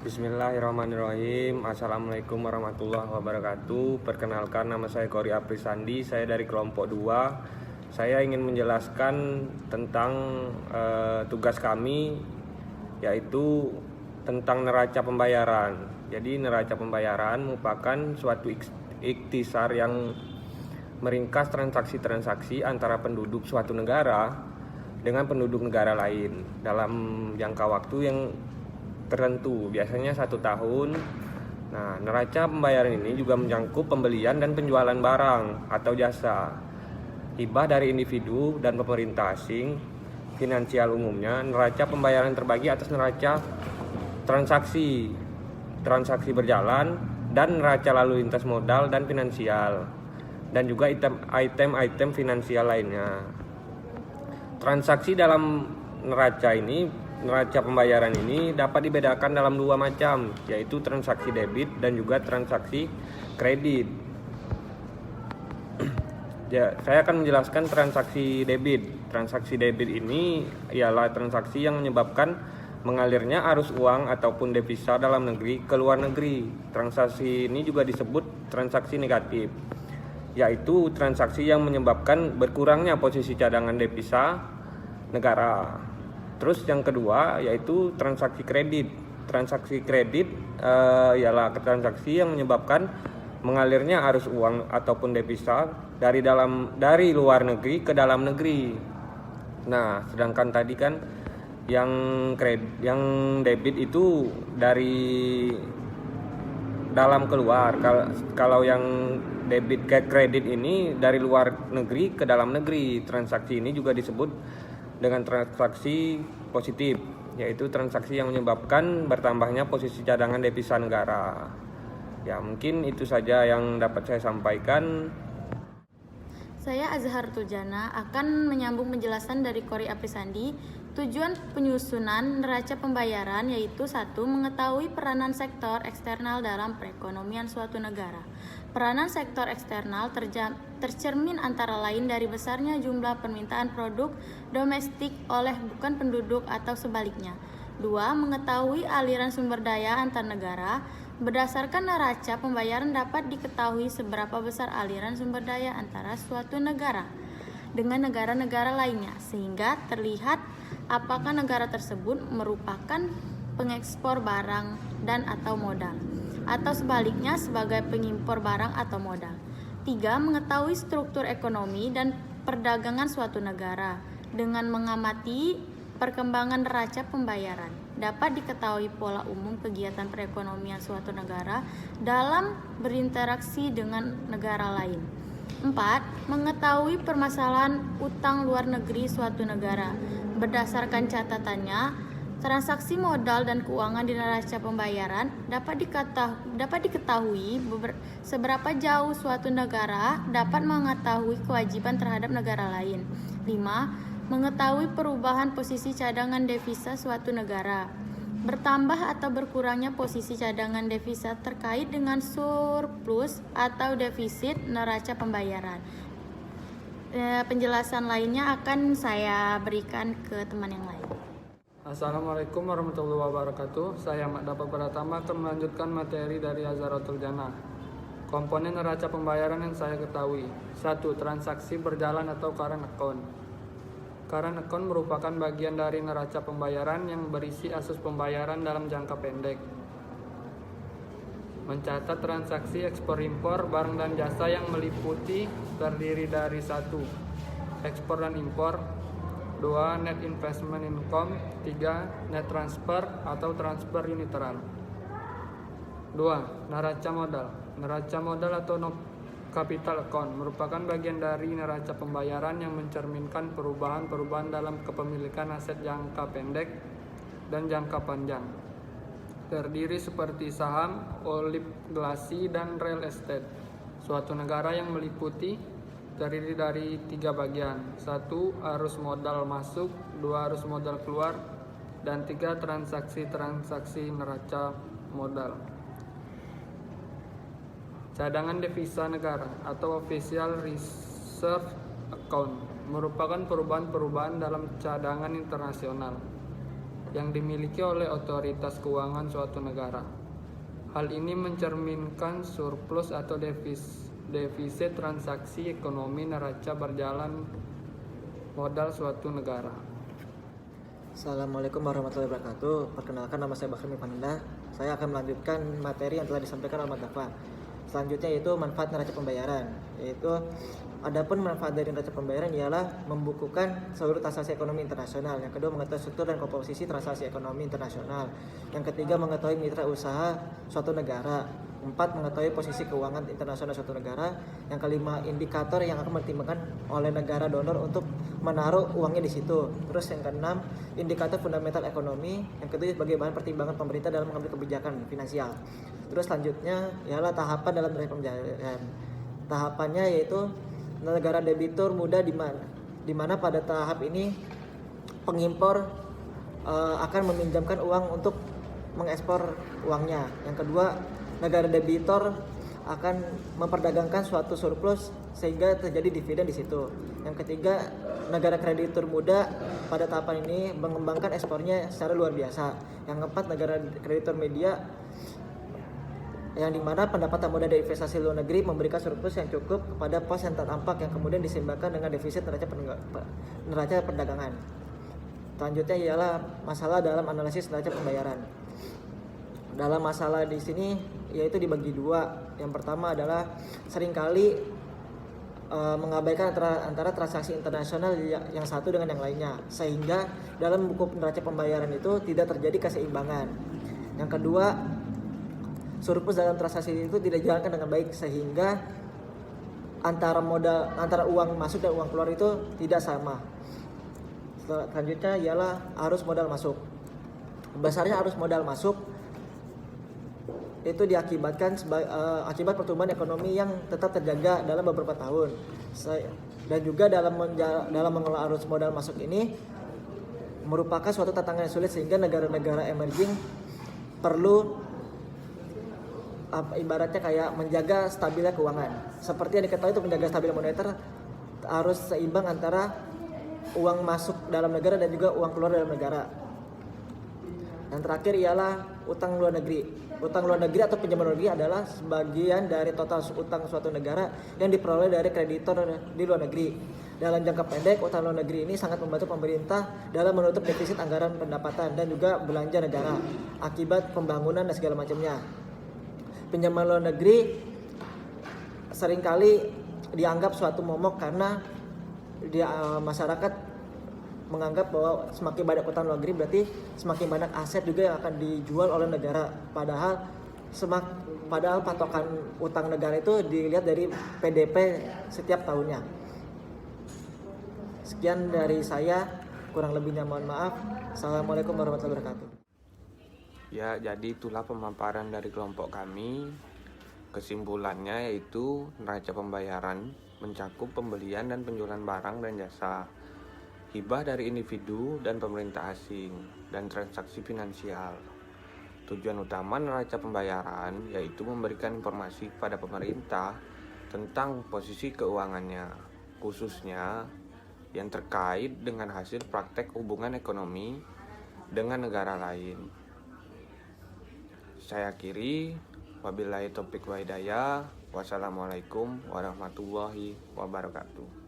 Bismillahirrahmanirrahim. Assalamualaikum warahmatullahi wabarakatuh. Perkenalkan, nama saya Kori Aprisandi. Saya dari kelompok 2. Saya ingin menjelaskan tentang tugas kami, yaitu tentang neraca pembayaran. Jadi neraca pembayaran merupakan suatu ikhtisar yang meringkas transaksi-transaksi antara penduduk suatu negara dengan penduduk negara lain dalam jangka waktu yang tertentu, biasanya 1 tahun. Nah, neraca pembayaran ini juga mencakup pembelian dan penjualan barang atau jasa, hibah dari individu dan pemerintah asing, finansial umumnya. Neraca pembayaran terbagi atas neraca transaksi berjalan dan neraca lalu lintas modal dan finansial, dan juga item-item finansial lainnya. Transaksi dalam neraca pembayaran ini dapat dibedakan dalam 2 macam, yaitu transaksi debit dan juga transaksi kredit. Saya akan menjelaskan transaksi debit. Transaksi debit ini ialah transaksi yang menyebabkan mengalirnya arus uang ataupun devisa dalam negeri ke luar negeri. Transaksi ini juga disebut transaksi negatif, yaitu transaksi yang menyebabkan berkurangnya posisi cadangan devisa negara. Terus yang kedua yaitu transaksi kredit. Transaksi kredit ialah transaksi yang menyebabkan mengalirnya arus uang ataupun devisa dari luar negeri ke dalam negeri. Nah, sedangkan tadi kan yang debit itu dari dalam keluar. Kalau yang debit ke kredit ini dari luar negeri ke dalam negeri. Transaksi ini juga disebut dengan transaksi positif, yaitu transaksi yang menyebabkan bertambahnya posisi cadangan devisa negara. Ya, mungkin itu saja yang dapat saya sampaikan. Saya Azhar Tuljana akan menyambung penjelasan dari Kori Aprisandi. Tujuan penyusunan neraca pembayaran yaitu 1. Mengetahui peranan sektor eksternal dalam perekonomian suatu negara. Peranan sektor eksternal tercermin antara lain dari besarnya jumlah permintaan produk domestik oleh bukan penduduk atau sebaliknya. 2. Mengetahui aliran sumber daya antar negara. Berdasarkan neraca pembayaran dapat diketahui seberapa besar aliran sumber daya antara suatu negara dengan negara-negara lainnya, sehingga terlihat apakah negara tersebut merupakan pengekspor barang dan atau modal, atau sebaliknya sebagai pengimpor barang atau modal. 3. Mengetahui struktur ekonomi dan perdagangan suatu negara. Dengan mengamati perkembangan neraca pembayaran, dapat diketahui pola umum kegiatan perekonomian suatu negara dalam berinteraksi dengan negara lain. 4. Mengetahui permasalahan utang luar negeri suatu negara. Berdasarkan catatannya, transaksi modal dan keuangan di neraca pembayaran dapat diketahui seberapa jauh suatu negara dapat mengetahui kewajiban terhadap negara lain. 5. Mengetahui perubahan posisi cadangan devisa suatu negara. Bertambah atau berkurangnya posisi cadangan devisa terkait dengan surplus atau defisit neraca pembayaran. Penjelasan lainnya akan saya berikan ke teman yang lain. Assalamualaikum warahmatullahi wabarakatuh. Saya Dapat Pratama akan melanjutkan materi dari Azhar Tuljana. Komponen neraca pembayaran yang saya ketahui. 1. Transaksi berjalan atau current account. Current account merupakan bagian dari neraca pembayaran yang berisi asus pembayaran dalam jangka pendek. Mencatat transaksi ekspor-impor barang dan jasa yang meliputi terdiri dari 1. Ekspor dan impor. 2. Net investment income. 3. Net transfer atau transfer unilateral. 2. Neraca modal. Neraca modal atau capital account merupakan bagian dari neraca pembayaran yang mencerminkan perubahan-perubahan dalam kepemilikan aset jangka pendek dan jangka panjang. Terdiri seperti saham, obligasi, dan real estate. Suatu negara yang meliputi terdiri dari 3 bagian. 1. Arus modal masuk. 2. Arus modal keluar. Dan 3. Transaksi neraca modal. Cadangan devisa negara atau official reserve account merupakan perubahan-perubahan dalam cadangan internasional. yang dimiliki oleh otoritas keuangan suatu negara. Hal ini mencerminkan surplus atau defisit transaksi ekonomi neraca berjalan modal suatu negara. Assalamualaikum warahmatullahi wabarakatuh. Perkenalkan, nama saya Bakri Mifananda. Saya akan melanjutkan materi yang telah disampaikan oleh Mas Dafa. Selanjutnya yaitu manfaat neraca pembayaran. Adapun manfaat dari neraca pembayaran ialah membukukan seluruh transaksi ekonomi internasional. Yang kedua, mengetahui struktur dan komposisi transaksi ekonomi internasional. Yang ketiga, mengetahui mitra usaha suatu negara. 4, mengetahui posisi keuangan internasional suatu negara. Yang kelima, indikator yang akan dipertimbangkan oleh negara donor untuk menaruh uangnya di situ. Terus yang keenam, indikator fundamental ekonomi. Yang ketujuh, sebagai bahan pertimbangan pemerintah dalam mengambil kebijakan finansial. Terus selanjutnya ialah tahapan dalam neraca pembayaran. Tahapannya yaitu negara debitur muda di mana pada tahap ini pengimpor akan meminjamkan uang untuk mengekspor uangnya. Yang kedua, negara debitor akan memperdagangkan suatu surplus sehingga terjadi dividen di situ. Yang ketiga, negara kreditur muda pada tahapan ini mengembangkan ekspornya secara luar biasa. Yang keempat, negara kreditur media yang dimana pendapatan modal dari investasi luar negeri memberikan surplus yang cukup kepada pos yang terdampak yang kemudian diseimbangkan dengan defisit neraca perdagangan. Selanjutnya ialah masalah dalam analisis neraca pembayaran. Dalam masalah di sini yaitu dibagi dua. Yang pertama adalah seringkali mengabaikan antara transaksi internasional yang satu dengan yang lainnya, sehingga dalam buku neraca pembayaran itu tidak terjadi keseimbangan. Yang kedua, surplus dalam transaksi itu tidak dijalankan dengan baik, sehingga antara uang masuk dan uang keluar itu tidak sama. Selanjutnya ialah arus modal masuk. Besarnya arus modal masuk itu diakibatkan akibat pertumbuhan ekonomi yang tetap terjaga dalam beberapa tahun. Dan juga dalam mengelola arus modal masuk ini merupakan suatu tantangan yang sulit, sehingga negara-negara emerging perlu ibaratnya kayak menjaga stabilnya keuangan. Seperti yang diketahui, untuk menjaga stabil moneter harus seimbang antara uang masuk dalam negara dan juga uang keluar dalam negara. Dan terakhir ialah utang luar negeri. Utang luar negeri atau pinjaman luar negeri adalah sebagian dari total utang suatu negara yang diperoleh dari kreditor di luar negeri. Dalam jangka pendek, utang luar negeri ini sangat membantu pemerintah dalam menutup defisit anggaran pendapatan dan juga belanja negara akibat pembangunan dan segala macamnya. Pinjaman luar negeri seringkali dianggap suatu momok karena masyarakat menganggap bahwa semakin banyak utang luar negeri berarti semakin banyak aset juga yang akan dijual oleh negara. Padahal patokan utang negara itu dilihat dari PDB setiap tahunnya. Sekian dari saya, kurang lebihnya mohon maaf. Assalamualaikum warahmatullahi wabarakatuh. Ya, jadi itulah pemaparan dari kelompok kami. Kesimpulannya yaitu neraca pembayaran mencakup pembelian dan penjualan barang dan jasa, hibah dari individu dan pemerintah asing, dan transaksi finansial. Tujuan utama neraca pembayaran yaitu memberikan informasi kepada pemerintah tentang posisi keuangannya, khususnya yang terkait dengan hasil praktek hubungan ekonomi dengan negara lain. Saya akhiri, wabillahi taufiq wa hidayah. Wassalamualaikum warahmatullahi wabarakatuh.